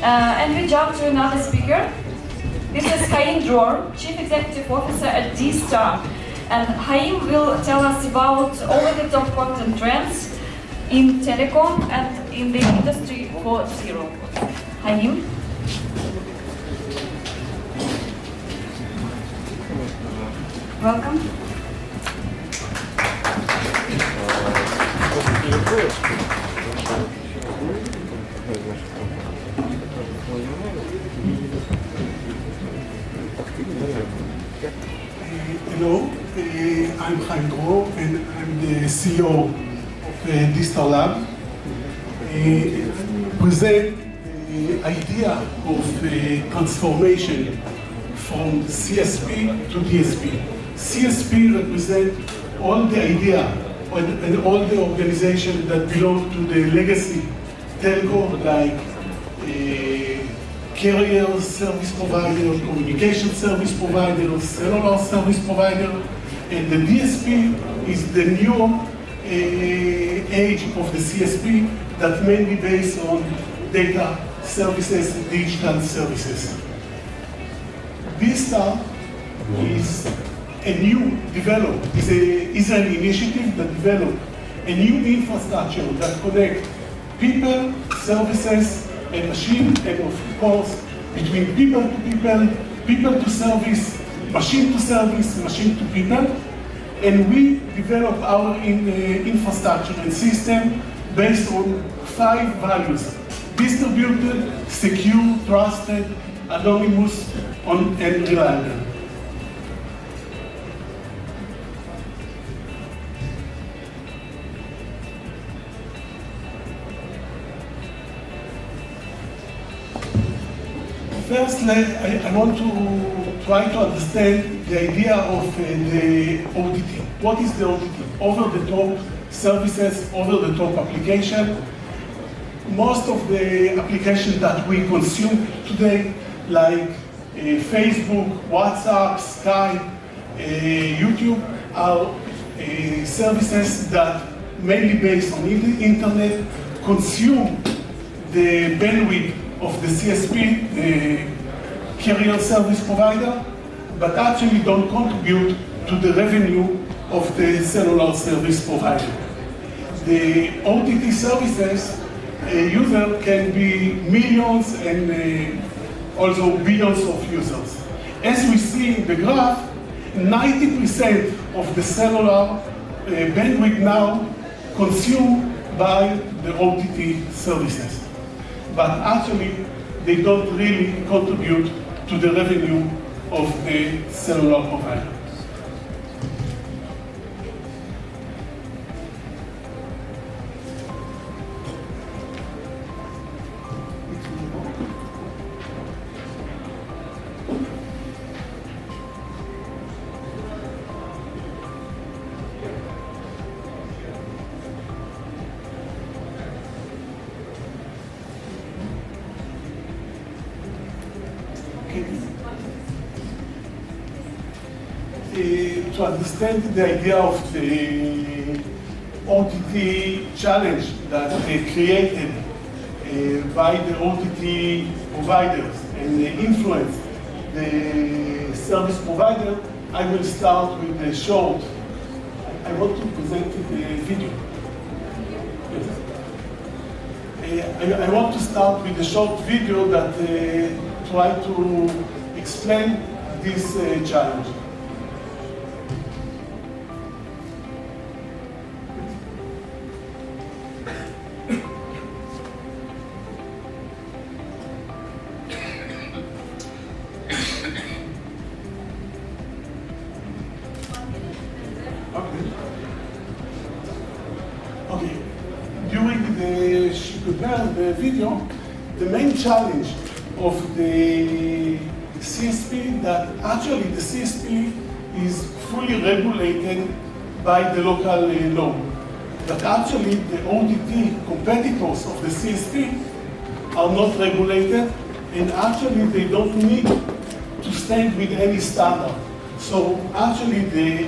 And we jump to another speaker. This is Haim Dror, Chief Executive Officer at dStar. And Haim will tell us about over-the-top content trends in telecom and in the industry 4.0. Haim? Welcome. Hello, I'm Haim Dror and I'm the CEO of dStar Lab. Present the idea of transformation from CSP to DSP. CSP represents all the idea and all the organizations that belong to the legacy telco, like carrier service provider, communication service provider, cellular service provider, and the DSP is the new age of the CSP that mainly based on data services and digital services. dStar is a new developed, is an initiative that developed a new infrastructure that connects people, services, and machine, and of course, between people to people, people to service, machine to service, machine to people. And we develop our infrastructure and system based on 5 values: distributed, secure, trusted, anonymous, and reliable. First, I want to try to understand the idea of the OTT. What is the OTT? Over-the-top services, over-the-top application. Most of the applications that we consume today, like Facebook, WhatsApp, Skype, YouTube, are services that mainly based on the internet, consume the bandwidth of the CSP, the carrier service provider, but actually don't contribute to the revenue of the cellular service provider. The OTT services, a user can be millions and also billions of users. As we see in the graph, 90% of the cellular bandwidth now consumed by the OTT services. But actually, they don't really contribute to the revenue of the cellular provider. To understand the idea of the OTT challenge that created by the OTT providers and influence the service provider, I will start with a short. I want to present the video. I want to start with a short video that try to explain this challenge. Okay. During the video, the main challenge of the CSP that actually the CSP is fully regulated by the local law. But actually the OTT competitors of the CSP are not regulated, and actually they don't need to stand with any standard. So actually the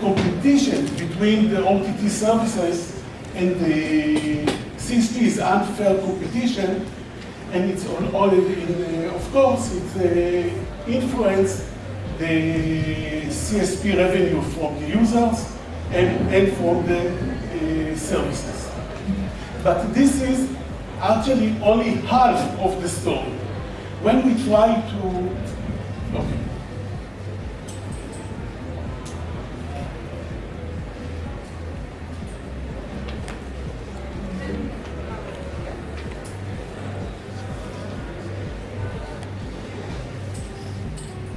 competition between the OTT services and the CSP is unfair competition, and it's all of course, it influences the CSP revenue from the users and from the services. But this is actually only half of the story. When we try to, okay.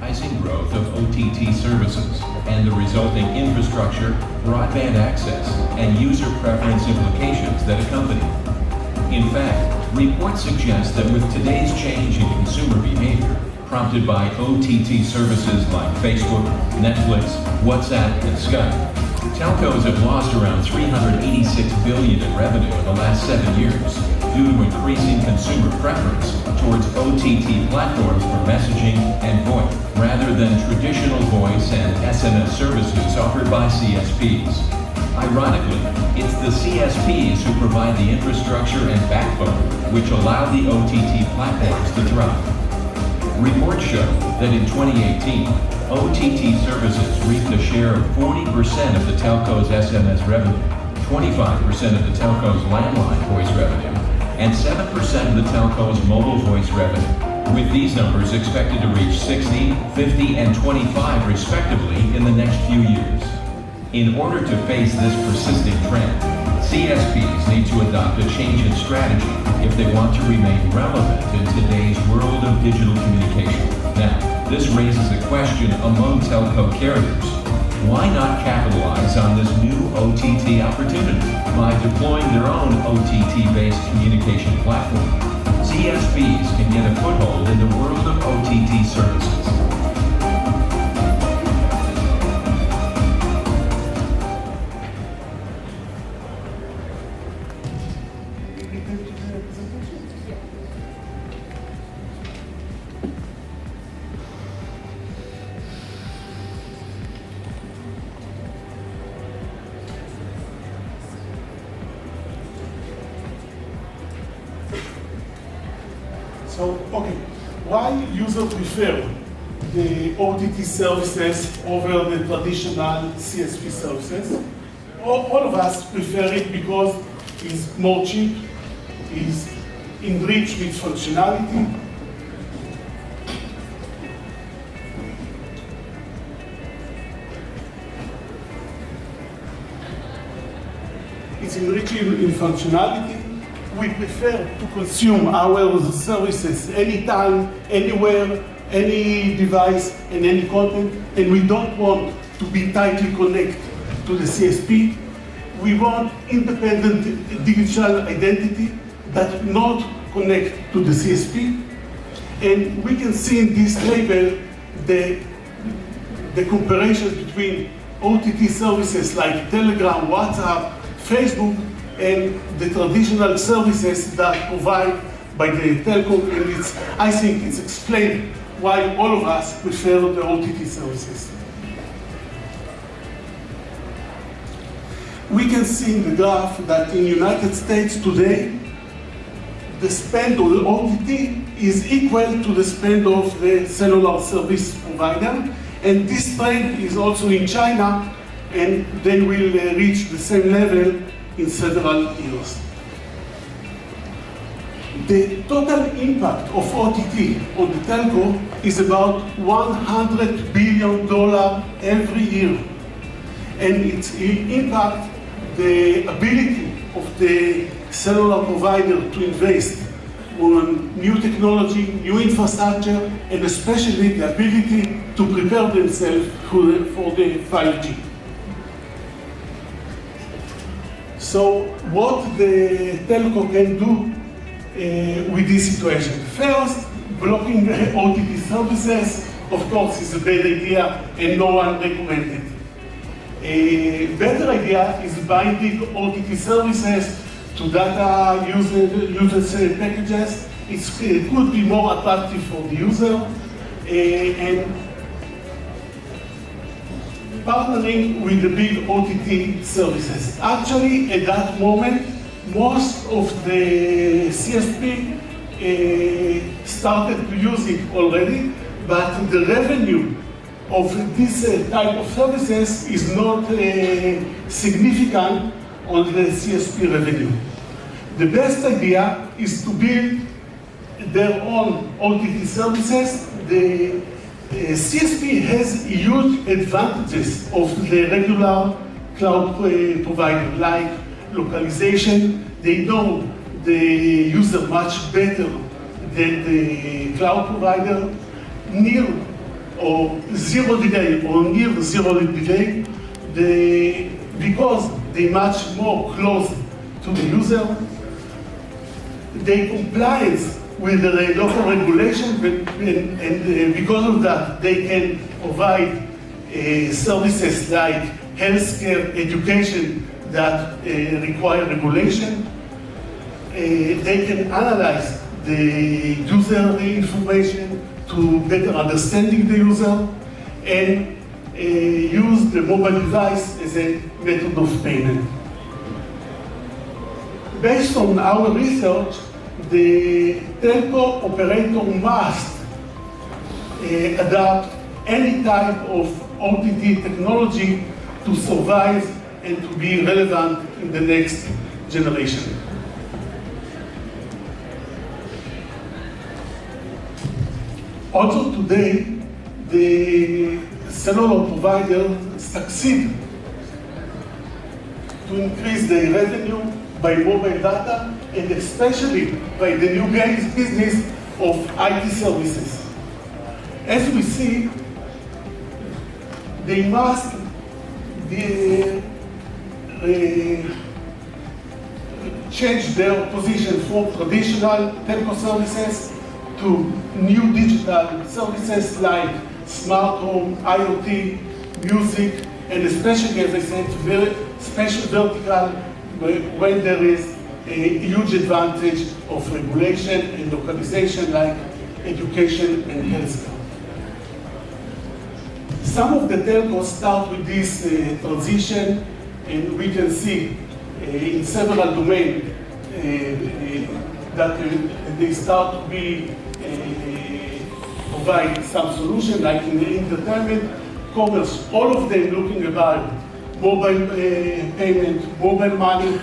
Rising growth of OTT services and the resulting infrastructure, broadband access, and user preference implications that accompany. In fact, reports suggest that with today's change in consumer behavior, prompted by OTT services like Facebook, Netflix, WhatsApp, and Skype, telcos have lost around $386 billion in revenue in the last 7 years due to increasing consumer preference towards OTT platforms for messaging and voice, rather than traditional voice and SMS services offered by CSPs. Ironically, it's the CSPs who provide the infrastructure and backbone which allow the OTT platforms to thrive. Reports show that in 2018, OTT services reaped a share of 40% of the telco's SMS revenue, 25% of the telco's landline voice revenue, and 7% of the telco's mobile voice revenue, with these numbers expected to reach 60, 50, and 25 respectively in the next few years. In order to face this persisting trend, CSPs need to adopt a change in strategy if they want to remain relevant in today's world of digital communication. Now, this raises a question among telco carriers. Why not capitalize on this new OTT opportunity by deploying their own OTT-based communication platform? CSPs can get a foothold in the world of OTT services. So, okay, why users prefer the OTT services over the traditional CSP services? All of us prefer it because it's more cheap, it's enriched with functionality, it's enriched in functionality. We prefer to consume our services anytime, anywhere, any device, and any content, and we don't want to be tightly connected to the CSP. We want independent digital identity that not connect to the CSP. And we can see in this label the comparison between OTT services like Telegram, WhatsApp, Facebook, and the traditional services that provide by the telco, and I think it's explained why all of us prefer the OTT services. We can see in the graph that in the United States today, the spend on OTT is equal to the spend of the cellular service provider, and this trend is also in China, and they will reach the same level in several years. The total impact of OTT on the telco is about $100 billion every year. And it impacts the ability of the cellular provider to invest on new technology, new infrastructure, and especially the ability to prepare themselves for the 5G. So what the telco can do with this situation? First, blocking the OTT services, of course, is a bad idea and no one recommends it. A better idea is binding OTT services to data usage packages. It could be more attractive for the user, and partnering with the big OTT services. Actually, at that moment, most of the CSP started to use it already, but the revenue of this type of services is not significant on the CSP revenue. The best idea is to build their own OTT services. The CSP has huge advantages of the regular cloud provider, like localization. They know the user much better than the cloud provider. Near or zero delay or near zero delay, because they much more close to the user. They compliance with the local regulation, and because of that, they can provide services like healthcare, education that require regulation. They can analyze the user information to better understanding the user, and use the mobile device as a method of payment. Based on our research, the telco operator must adopt any type of OTT technology to survive and to be relevant in the next generation. Also today, the cellular providers succeed to increase their revenue by mobile data, and especially by the new business of IT services. As we see, they must change their position from traditional telco services to new digital services like smart home, IoT, music, and especially, as I said, very special vertical when there is a huge advantage of regulation and localization like education and healthcare. Some of the telcos start with this transition, and we can see in several domains that they start to be provide some solution, like in the entertainment, commerce, all of them looking about mobile payment, mobile money,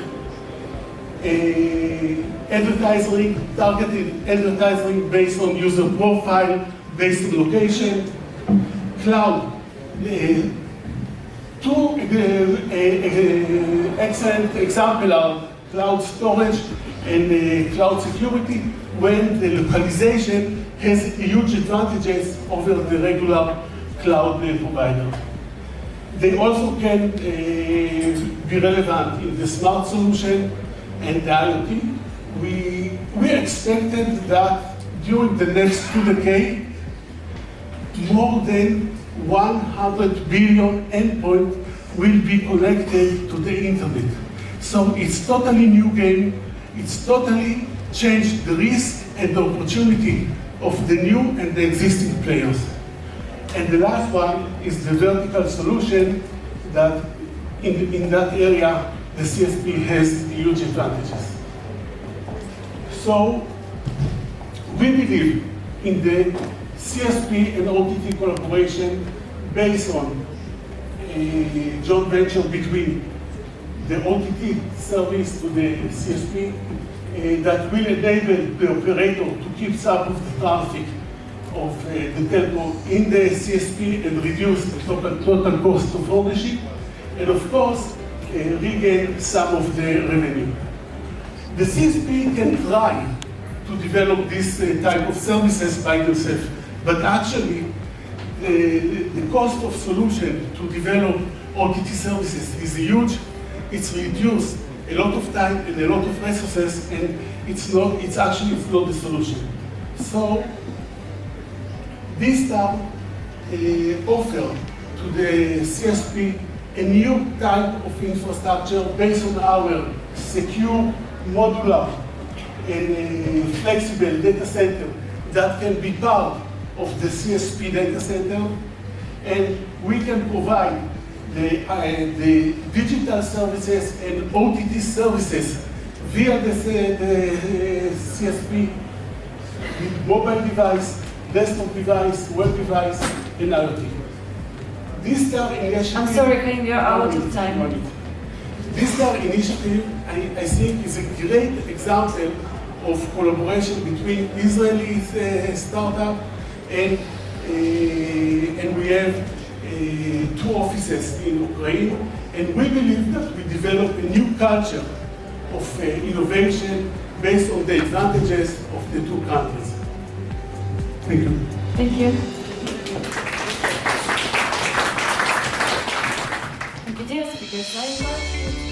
advertising, targeted advertising based on user profile, based on location, cloud. Two excellent examples are cloud storage and cloud security, when the localization has huge advantages over the regular cloud provider. They also can be relevant in the smart solution and the IoT. We expected that during the next 2 decades, more than 100 billion endpoints will be connected to the internet. So it's totally new game. It's totally changed the risk and the opportunity of the new and the existing players. And the last one is the vertical solution that in that area, the CSP has huge advantages. So we believe in the CSP and OTT collaboration based on a joint venture between the OTT service to the CSP that will enable the operator to keep some of the traffic of the telco in the CSP and reduce the total cost of ownership, and of course, regain some of the revenue. The CSP can try to develop this type of services by themselves, but actually, the cost of solution to develop OTT services is huge. It's reduced a lot of time and a lot of resources, and it's not the solution. So, dStar offer to the CSP a new type of infrastructure based on our secure, modular, and flexible data center that can be part of the CSP data center, and we can provide the digital services and OTT services via the CSP with mobile device, desktop device, web device, and IoT. dStar initiative... I'm sorry, Chaim, you're out of time. dStar initiative, I think, is a great example of collaboration between Israeli startup and we have 2 offices in Ukraine, and we believe that we develop a new culture of innovation based on the advantages of the 2 countries. Thank you. Thank you. Dear speakers, I invite you